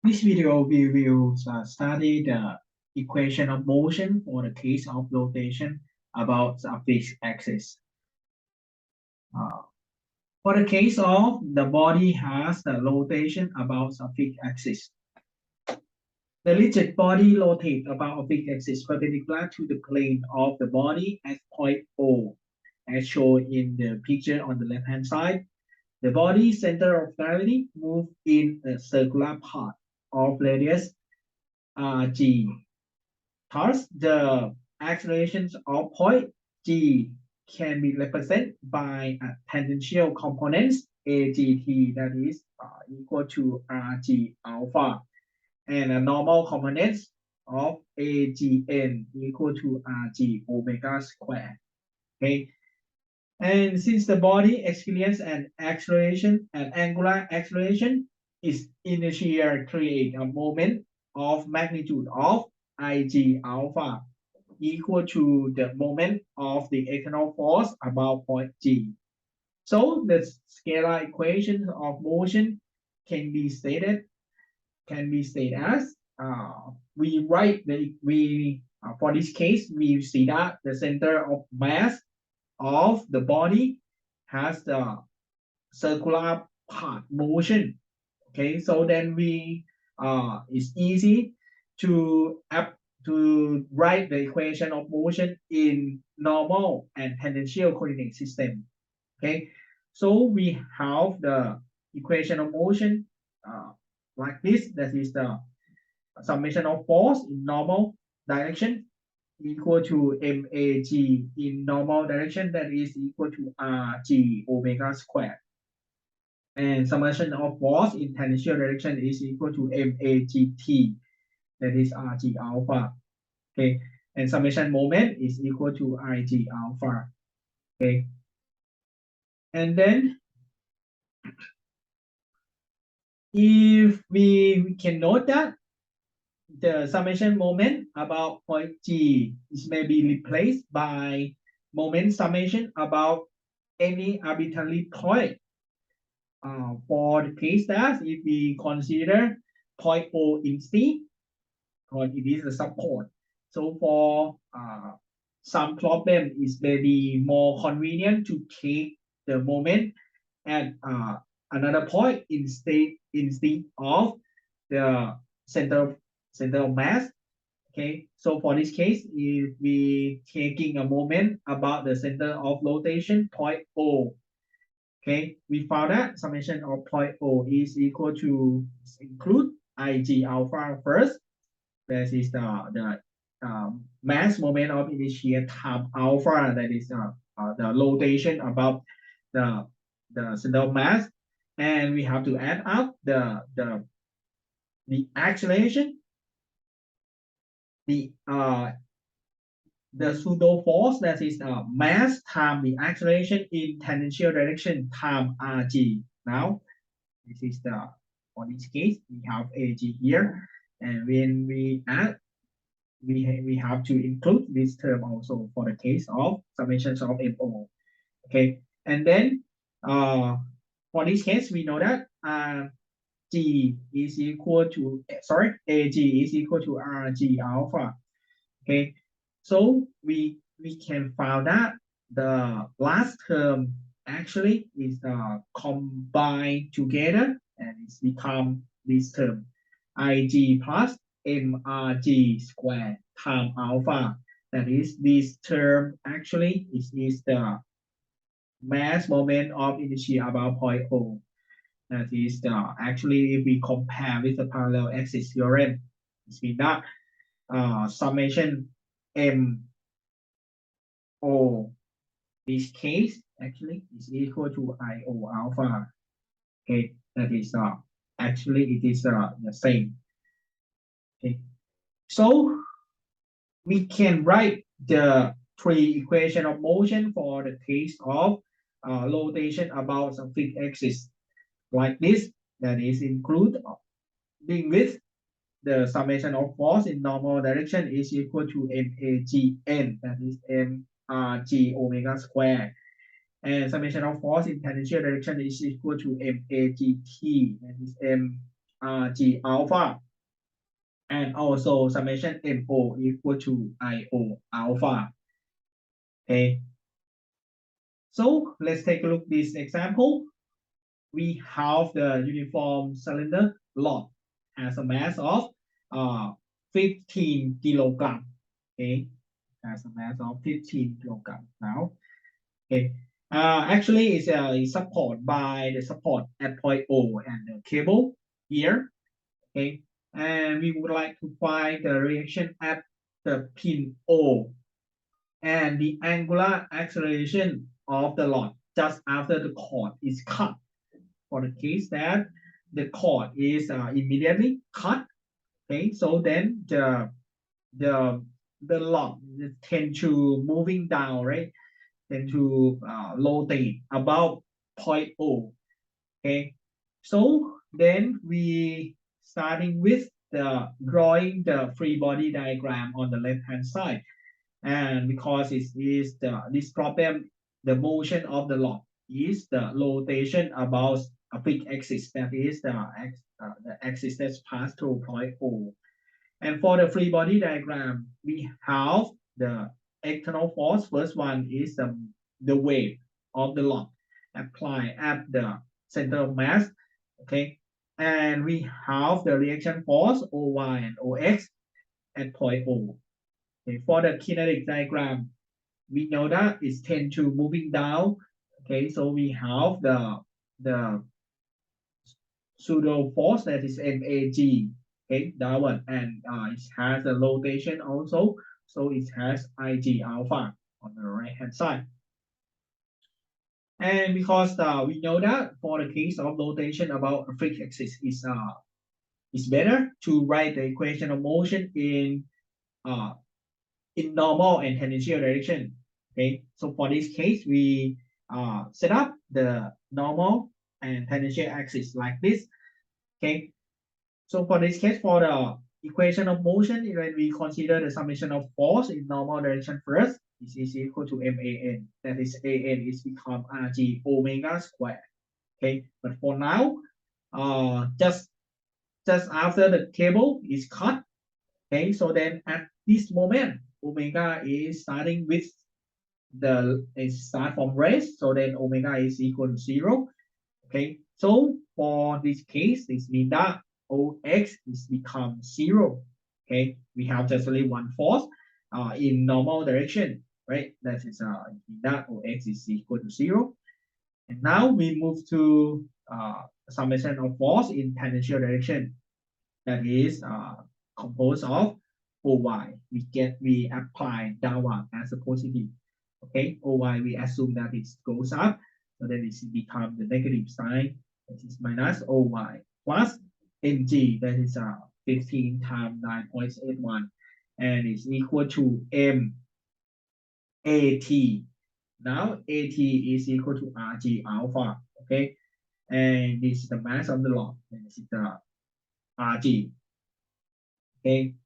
This video we will study the equation of motion for the case of rotation about a fixed axis. For the case of the body has the rotation about a fixed axis. The rigid body rotates about a fixed axis perpendicular to the plane of the body at point O, as shown in the picture on the left-hand side. The body's center of gravity moves in a circular path of radius G. Thus, the accelerations of point G can be represented by tangential components AGT, that is equal to RG alpha, and a normal components of AGN equal to RG omega squared. Okay, and since the body experiences an acceleration, an angular acceleration, its inertia create a moment of magnitude of Ig alpha equal to the moment of the external force about point G. So the scalar equation of motion can be stated as we write for this case we see that the center of mass of the body has the circular path motion. Okay, so then it's easy to write the equation of motion in normal and tangential coordinate system. Okay, so we have the equation of motion like this. That is the summation of force in normal direction equal to MAG in normal direction, that is equal to RG omega squared. And summation of force in tangential direction is equal to MAGT, that is RG alpha. Okay, and summation moment is equal to IG alpha. Okay, and then if we can note that the summation moment about point G is may be replaced by moment summation about any arbitrary point. For the case that if we consider point O in C, because it is a support. So for some problem, it may be more convenient to take the moment at another point instead of the center of mass. Okay, so for this case, if we taking a moment about the center of rotation point O, okay, we found that summation of point O is equal to include Ig alpha first. That is the mass moment of inertia times alpha. That is the rotation about the center of mass, and we have to add up the acceleration, the pseudo force, that is mass times the acceleration in tangential direction times RG. Now, this is for this case, we have AG here, and when we add, we have to include this term also for the case of summations of MO. Okay, and then for this case, we know that G is equal to, AG is equal to RG alpha. Okay, so we can find that the last term actually is combined together, and it's become this term Ig plus MRG squared times alpha. That is, this term actually is the mass moment of inertia about point O. That is actually, if we compare with the parallel axis theorem, it's mean that summation M O, this case actually is equal to IO alpha. Okay, that is actually it is the same. Okay, so we can write the three equation of motion for the case of rotation about some fixed axis like this. That is include being with the summation of force in normal direction is equal to MAGN, that is MRG omega squared, and summation of force in tangential direction is equal to MAGT, that is G alpha, and also summation MO equal to IO alpha. Okay. So let's take a look at this example. We have the uniform cylinder lot has a mass of 15 kilogram. Okay, has a mass of 15 kilogram now. Okay, actually it's supported by the support at point O and the cable here. Okay, and we would like to find the reaction at the pin O and the angular acceleration of the lot just after the cord is cut. For the case that the cord is immediately cut, okay, so then the the lot tend to moving down, right? Tend to rotate about point O. Okay, so then we starting with the drawing the free body diagram on the left hand side, and because it is this problem, the motion of the log is the rotation about a fixed axis, that is the axis that's passed through point O. And for the free body diagram, we have the external force. First one is the weight of the log applied at the center of mass. Okay, and we have the reaction force OY and OX at point O. Okay, for the kinetic diagram, we know that it's tend to moving down. Okay, so we have the pseudo force that is MAG. Okay, that one, and it has a rotation also, so it has IG alpha on the right hand side. And because we know that for the case of rotation about a fixed axis is better to write the equation of motion in normal and tangential direction. Okay, so for this case, we set up the normal and tangential axis like this. Okay, so for this case, for the equation of motion, when we consider the summation of force in normal direction first, this is equal to MAN. That is AN is become RG omega square. Okay, but for now, just after the cable is cut. Okay, so then at this moment, omega is starting with start from rest, so then omega is equal to 0. Okay, so for this case, this means that OX is become 0. Okay, we have just only one force in normal direction, right? That is that OX is equal to 0. And now we move to summation of force in tangential direction. That is composed of OY. We apply downward as a positive. Okay, OY we assume that it goes up, so then it become the negative sign, that is minus OY plus mg, that is 15 times 9.81, and is equal to m at. Now at is equal to rg alpha. Okay, and this is the mass of the log, and this is the rg. Okay,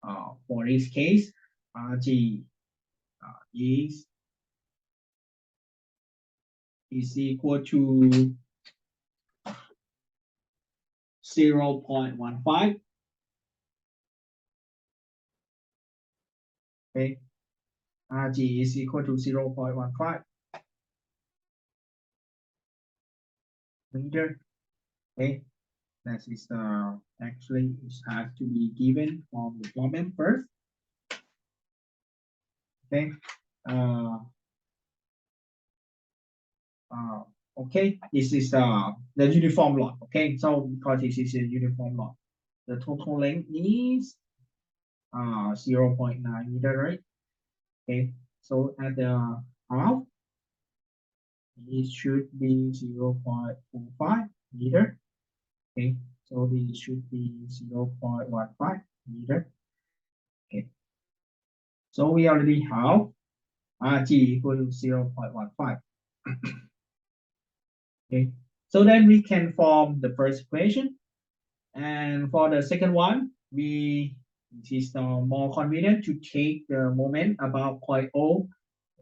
for this case, rg is equal to 0.15. Okay, Rg is equal to 0.15 meter. Okay, that is actually it has to be given from the problem first. Okay, okay, this is the uniform lot. Okay, so because this is a uniform lot, the total length is 0.9 meter, right? Okay, so at the half, it should be 0.45 meter. Okay, so this should be 0.15 meter. Okay, so we already have Rg equal to 0.15. Okay, so then we can form the first equation, and for the second one, it is more convenient to take the moment about point O.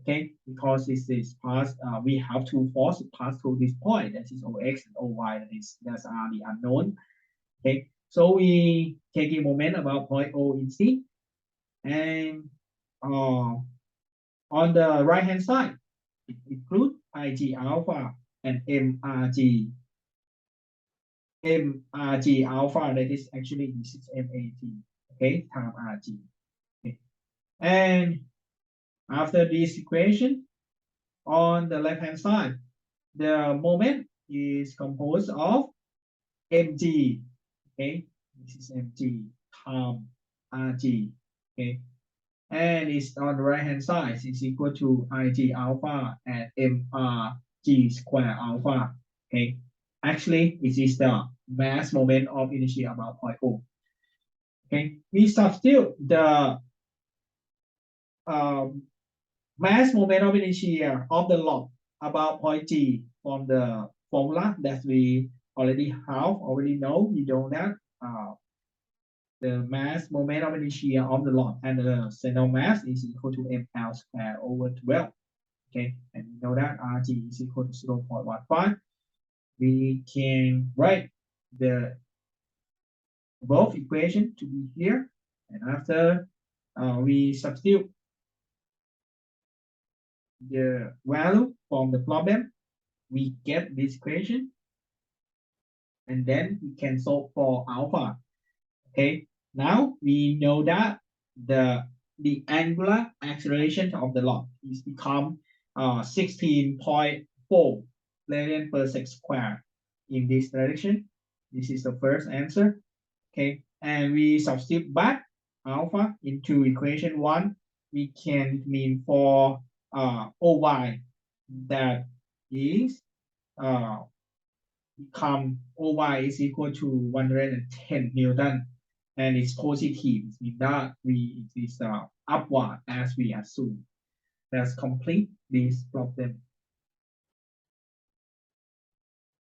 Okay, because this is pass, we have two forces pass through this point, that is OX and OY, that are the unknown. Okay, so we take a moment about point O in C, and on the right hand side, it includes IG alpha and MRG. MRG alpha, that is actually this is MAT, okay, time RG. Okay. And after this equation, on the left hand side, the moment is composed of mg, okay, this is mg time rg, okay, and it's on the right hand side is equal to ig alpha and mrg square alpha, okay. Actually, it is the mass moment of inertia about point O. Okay, we substitute the mass moment of inertia of the lock about point G from the formula that we already know. We know that the mass moment of inertia of the lock and the center mass is equal to ml squared over 12. Okay, and we know that Rg is equal to 0.15. We can write the above equation to be here, and after we substitute the value from the problem, we get this equation, and then we can solve for alpha. Okay, now we know that the angular acceleration of the lock is become 16.4 radian per sec square in this direction. This is the first answer. Okay, and we substitute back alpha into equation 1. We can mean for OY that is become OY is equal to 110 Newton, and it's positive. It means that it is upward as we assume. Let's complete this problem.